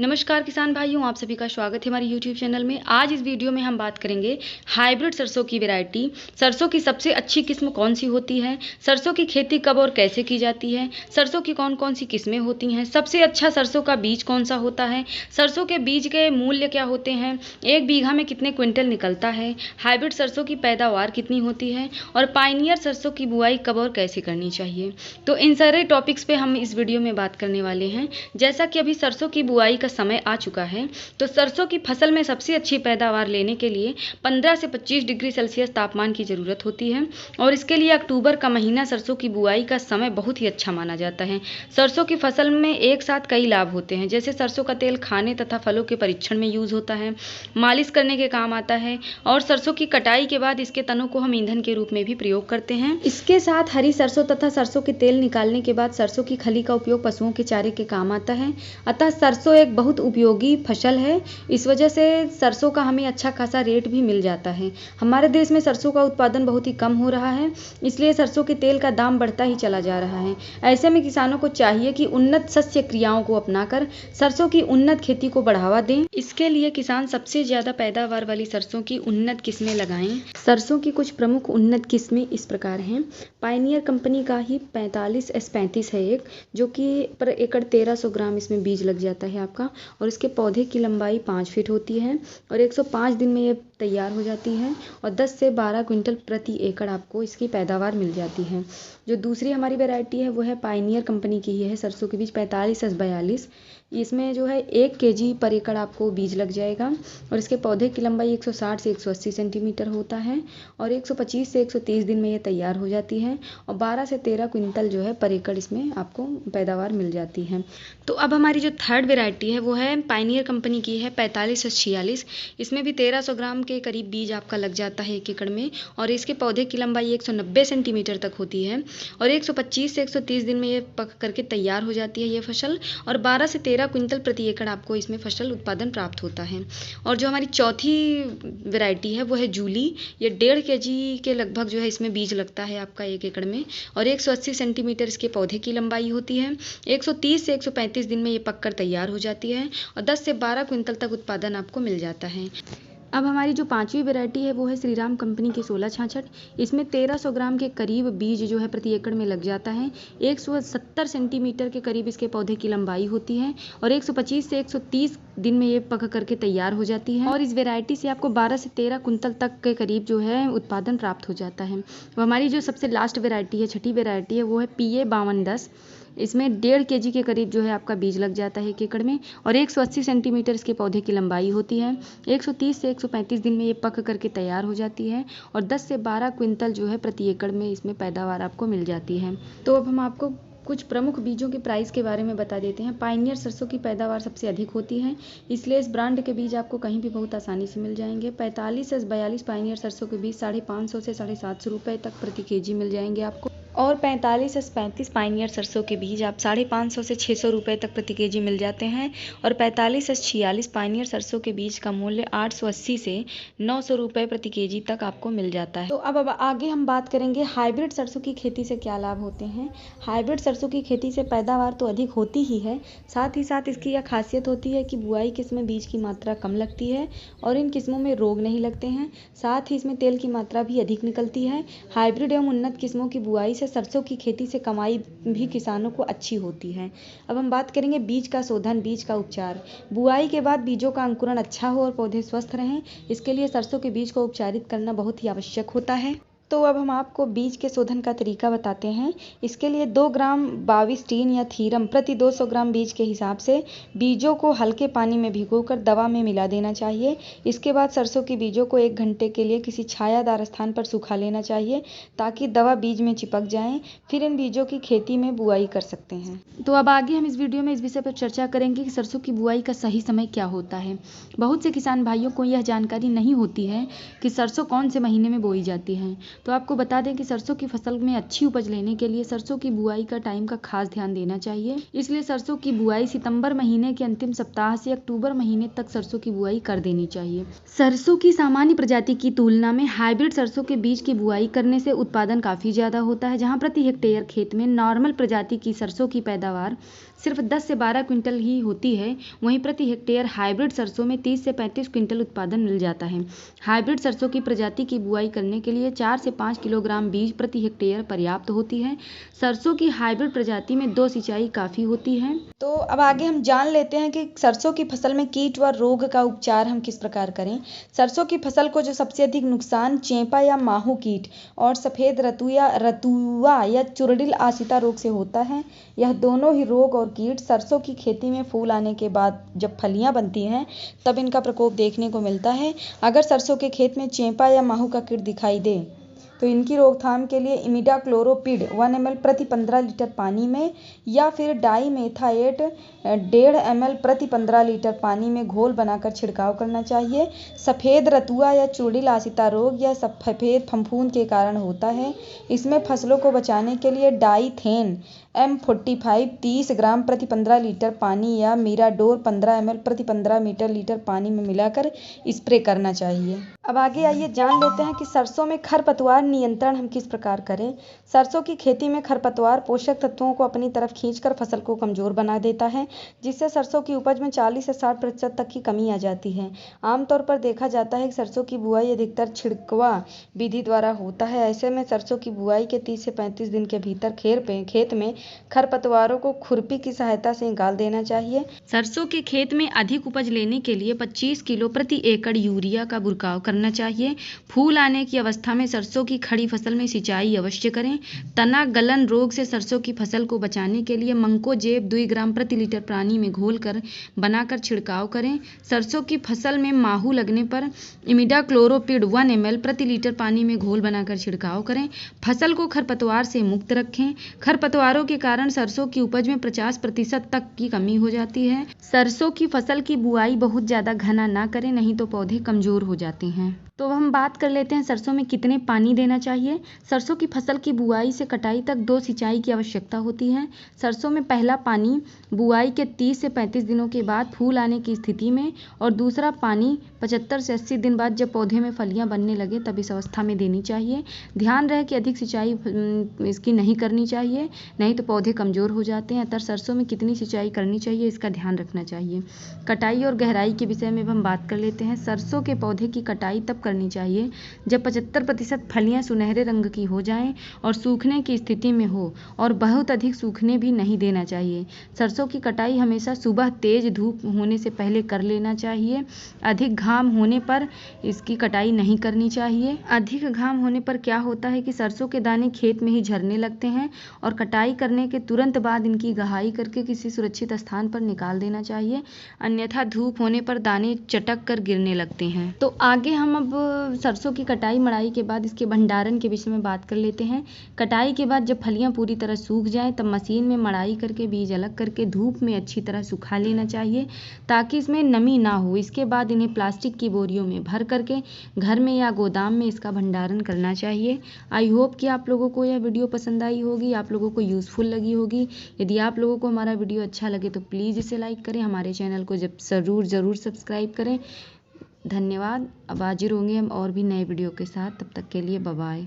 नमस्कार किसान भाइयों, आप सभी का स्वागत है हमारे YouTube चैनल में। आज इस वीडियो में हम बात करेंगे हाइब्रिड सरसों की वैरायटी। सरसों की सबसे अच्छी किस्म कौन सी होती है, सरसों की खेती कब और कैसे की जाती है, सरसों की कौन कौन सी किस्में होती हैं, सबसे अच्छा सरसों का बीज कौन सा होता है, सरसों के बीज के मूल्य क्या होते हैं, 1 बीघा में कितने क्विंटल निकलता है, हाइब्रिड सरसों की पैदावार कितनी होती है और पायनियर सरसों की बुआई कब और कैसे करनी चाहिए। तो इन सारे टॉपिक्स पे हम इस वीडियो में बात करने वाले हैं। जैसा कि अभी सरसों की बुआई का समय आ चुका है, तो सरसों की फसल में सबसे अच्छी पैदावार लेने के लिए 15 से 25 डिग्री सेल्सियस तापमान की ज़रूरत होती है और इसके लिए अक्टूबर का महीना सरसों की बुआई का समय बहुत ही अच्छा माना जाता है। सरसों की फसल में एक साथ कई लाभ होते हैं, जैसे सरसों का तेल खाने तथा फलों के परीक्षण में यूज़ होता है, मालिश करने के काम आता है और सरसों की कटाई के बाद इसके तनों को हम ईंधन के रूप में भी प्रयोग करते हैं। इसके साथ हरी सरसों तथा सरसों के तेल निकालने के बाद सरसों की खली का उपयोग पशुओं के चारे के काम आता है। अतः सरसों एक बहुत उपयोगी फसल है। इस वजह से सरसों का हमें अच्छा खासा रेट भी मिल जाता है। हमारे देश में सरसों का उत्पादन बहुत ही कम हो रहा है, इसलिए सरसों के तेल का दाम बढ़ता ही चला जा रहा है। ऐसे में किसानों को चाहिए कि उन्नत शस्य क्रियाओं को अपनाकर सरसों की उन्नत खेती को बढ़ावा दें। इसके लिए किसान सबसे ज्यादा पैदावार वाली सरसों की उन्नत किस्में लगाएं। सरसों की कुछ प्रमुख उन्नत किस्में इस प्रकार हैं। पायनियर कंपनी का ही 45S35 है एक, जो कि पर एकड़ 1300 ग्राम इसमें बीज लग जाता है आपका, और इसके पौधे की लंबाई 5 फीट होती है और 105 दिन में ये तैयार हो जाती है और 10 से 12 क्विंटल प्रति एकड़ आपको इसकी पैदावार मिल जाती है। जो दूसरी हमारी वैरायटी है वो है पायनियर कंपनी की ही है, सरसों के बीज 45S42। इसमें जो है 1 kg पर एकड़ आपको बीज लग जाएगा और इसके पौधे की लंबाई 160 से 180 सेंटीमीटर होता है और 125 से 130 दिन में ये तैयार हो जाती है और 12 से 13 क्विंटल जो है पर एकड़ इसमें आपको पैदावार मिल जाती है। तो अब हमारी जो थर्ड वैरायटी है वो है पायनियर कंपनी की है 45S46। इसमें भी 1300 ग्राम के करीब बीज आपका लग जाता है 1 एकड़ में और इसके पौधे की लंबाई 190 सेंटीमीटर तक होती है और 125 से 130 दिन में ये पक करके तैयार हो जाती है ये फसल और 12 से 13 क्विंटल प्रति एकड़ आपको इसमें फसल उत्पादन प्राप्त होता है। और जो हमारी चौथी वैरायटी है वो है जूली। ये 1.5 kg के लगभग जो है इसमें बीज लगता है आपका 1 एकड़ में और 180 सेंटीमीटर इसके पौधे की लंबाई होती है। 130 से 135 दिन में ये पककर तैयार हो जाती है और 10 से 12 क्विंटल तक उत्पादन आपको मिल जाता है। अब हमारी जो पांचवी वैरायटी है वो है श्रीराम कंपनी की 1666। इसमें 1300 ग्राम के करीब बीज जो है प्रति एकड़ में लग जाता है। 170 सेंटीमीटर के करीब इसके पौधे की लंबाई होती है और 125 से 130 दिन में ये पक करके तैयार हो जाती है और इस वैरायटी से आपको 12 से 13 कुंतल तक के करीब जो है उत्पादन प्राप्त हो जाता है। और हमारी जो सबसे लास्ट वैरायटी है, छठी वैरायटी है, वो है PA 5210। इसमें 1.5 kg के करीब जो है आपका बीज लग जाता है 1 एकड़ में और 180 सेंटीमीटर इसके पौधे की लंबाई होती है। 130 से 135 दिन में ये पक करके तैयार हो जाती है और 10 से 12 क्विंटल जो है प्रति एकड़ में इसमें पैदावार आपको मिल जाती है। तो अब हम आपको कुछ प्रमुख बीजों के प्राइस के बारे में बता देते हैं। पायनियर सरसों की पैदावार सबसे अधिक होती है, इसलिए इस ब्रांड के बीज आपको कहीं भी बहुत आसानी से मिल जाएंगे। 45S42 पायनियर सरसों के बीज 550 से 750 रुपये तक प्रति kg मिल जाएंगे आपको और 45S35 पायनियर सरसों के बीज आप 550 से 600 रुपये तक प्रति kg मिल जाते हैं और 45S46 पायनियर सरसों के बीज का मूल्य 880 से 900 रुपये प्रति kg तक आपको मिल जाता है। तो अब आगे हम बात करेंगे हाइब्रिड सरसों की खेती से क्या लाभ होते हैं। हाइब्रिड सरसों की खेती से पैदावार तो अधिक होती ही है, साथ ही साथ इसकी यह खासियत होती है कि बुआई किस्में बीज की मात्रा कम लगती है और इन किस्मों में रोग नहीं लगते हैं, साथ ही इसमें तेल की मात्रा भी अधिक निकलती है। हाइब्रिड एवं उन्नत किस्मों की बुआई से सरसों की खेती से कमाई भी किसानों को अच्छी होती है। अब हम बात करेंगे बीज का शोधन, बीज का उपचार। बुआई के बाद बीजों का अंकुरण अच्छा हो और पौधे स्वस्थ रहें, इसके लिए सरसों के बीज को उपचारित करना बहुत ही आवश्यक होता है। तो अब हम आपको बीज के शोधन का तरीका बताते हैं। इसके लिए 2 ग्राम बाविस्टीन या थीरम प्रति 200 ग्राम बीज के हिसाब से बीजों को हल्के पानी में भिगोकर दवा में मिला देना चाहिए। इसके बाद सरसों के बीजों को 1 घंटे के लिए किसी छायादार स्थान पर सुखा लेना चाहिए ताकि दवा बीज में चिपक जाए। फिर इन बीजों की खेती में बुआई कर सकते हैं। तो अब आगे हम इस वीडियो में इस विषय पर चर्चा करेंगे कि सरसों की बुआई का सही समय क्या होता है। बहुत से किसान भाइयों को यह जानकारी नहीं होती है कि सरसों कौन से महीने में बोई जाती है। तो आपको बता दें कि सरसों की फसल में अच्छी उपज लेने के लिए सरसों की बुआई का टाइम का खास ध्यान देना चाहिए। इसलिए सरसों की बुआई सितंबर महीने के अंतिम सप्ताह से अक्टूबर महीने तक सरसों की बुआई कर देनी चाहिए। सरसों की सामान्य प्रजाति की तुलना में हाइब्रिड सरसों के बीज की बुआई करने से उत्पादन काफी ज्यादा होता है। जहां प्रति हेक्टेयर खेत में नॉर्मल प्रजाति की सरसों की पैदावार सिर्फ 10 से 12 क्विंटल ही होती है, वहीं प्रति हेक्टेयर हाइब्रिड सरसों में 30 से 35 क्विंटल उत्पादन मिल जाता है। हाइब्रिड सरसों की प्रजाति की बुआई करने के लिए 4 से 5 किलोग्राम बीज प्रति हेक्टेयर पर्याप्त होती है। सरसों की हाइब्रिड प्रजाति में 2 सिंचाई काफ़ी होती है। तो अब आगे हम जान लेते हैं कि सरसों की फसल में कीट व रोग का उपचार हम किस प्रकार करें। सरसों की फसल को जो सबसे अधिक नुकसान चेपा या माहू कीट और सफ़ेद रतुआ या चुरडिल आसिता रोग से होता है। यह दोनों ही रोग और कीट सरसों की खेती में फूल आने के बाद जब फलियां बनती हैं तब इनका प्रकोप देखने को मिलता है। अगर सरसों के खेत में चेपा या माहू का कीट दिखाई दे तो इनकी रोकथाम के लिए इमिडाक्लोप्रिड 1 ml प्रति 15 लीटर पानी में या फिर डाईमेथाएट 1.5 ml प्रति 15 लीटर पानी में घोल बनाकर छिड़काव करना चाहिए। सफ़ेद रतुआ या चुड़िल आसिता रोग या सफ़ेद फफूंद के कारण होता है। इसमें फसलों को बचाने के लिए डाईथेन M45 30 ग्राम प्रति 15 लीटर पानी या मीराडोर 15 ml प्रति 15 लीटर पानी में मिलाकर स्प्रे करना चाहिए। अब आगे आइए जान लेते हैं कि सरसों में खरपतवार नियंत्रण हम किस प्रकार करें। सरसों की खेती में खरपतवार पोषक तत्वों को अपनी तरफ खींचकर फसल को कमजोर बना देता है, जिससे सरसों की उपज में 40 से 60% तक की कमी आ जाती है। आमतौर पर देखा जाता है कि सरसों की बुआई अधिकतर छिड़कवा विधि द्वारा होता है। ऐसे में सरसों की बुआई के 30 से 35 दिन के भीतर खेत में खरपतवारों को खुरपी की सहायता से निकाल देना चाहिए। सरसों के खेत में अधिक उपज लेने के लिए 25 किलो प्रति एकड़ यूरिया का बुरकाव करना चाहिए। फूल आने की अवस्था में सरसों की खड़ी फसल में सिंचाई अवश्य करें। तना गलन रोग से सरसों की फसल को बचाने के लिए मंकोजेब 2 ग्राम प्रति लीटर पानी में घोलकर बनाकर छिड़काव करें। सरसों की फसल में माहू लगने पर इमिडाक्लोप्रिड 1 ml प्रति लीटर पानी में घोल बनाकर छिड़काव करें। फसल को खरपतवार से मुक्त रखें। खरपतवारों के कारण सरसों की उपज में 50% तक की कमी हो जाती है। सरसों की फसल की बुआई बहुत ज़्यादा घना ना करें, नहीं तो पौधे कमज़ोर हो जाते हैं। तो हम बात कर लेते हैं सरसों में कितने पानी देना चाहिए। सरसों की फसल की बुआई से कटाई तक 2 सिंचाई की आवश्यकता होती है। सरसों में पहला पानी बुआई के 30 से 35 दिनों के बाद फूल आने की स्थिति में और दूसरा पानी 75 से 80 दिन बाद जब पौधे में फलियां बनने लगे तब इस अवस्था में देनी चाहिए। ध्यान रहे कि अधिक सिंचाई इसकी नहीं करनी चाहिए, नहीं तो पौधे कमज़ोर हो जाते हैं। अतः सरसों में कितनी सिंचाई करनी चाहिए इसका ध्यान रखना चाहिए। कटाई और गहराई के विषय में हम बात कर लेते हैं। सरसों के पौधे की कटाई तब करनी चाहिए जब 75% फलियां सुनहरे रंग की हो जाएं और सूखने की स्थिति में हो, और बहुत अधिक सूखने भी नहीं देना चाहिए। सरसों की कटाई हमेशा सुबह तेज धूप होने से पहले कर लेना चाहिए। अधिक घाम होने पर इसकी कटाई नहीं करनी चाहिए। अधिक घाम होने पर क्या होता है कि सरसों के दाने खेत में ही झरने लगते हैं और कटाई करने के तुरंत बाद इनकी गहाई करके किसी सुरक्षित स्थान पर निकाल देना चाहिए, अन्यथा धूप होने पर दाने चटक कर गिरने लगते हैं। तो आगे हम अब सरसों की कटाई मड़ाई के बाद इसके भंडारण के विषय में बात कर लेते हैं। कटाई के बाद जब फलियां पूरी तरह सूख जाएं तब मशीन में मड़ाई करके बीज अलग करके धूप में अच्छी तरह सुखा लेना चाहिए ताकि इसमें नमी ना हो। इसके बाद इन्हें प्लास्टिक की बोरियों में भर करके घर में या गोदाम में इसका भंडारण करना चाहिए। आई होप कि आप लोगों को यह वीडियो पसंद आई होगी, आप लोगों को यूज़फुल लगी होगी। यदि आप लोगों को हमारा वीडियो अच्छा लगे तो प्लीज़ इसे लाइक करें, हमारे चैनल को ज़रूर सब्सक्राइब करें। धन्यवाद। अब हाजिर होंगे हम और भी नए वीडियो के साथ, तब तक के लिए बाय बाय।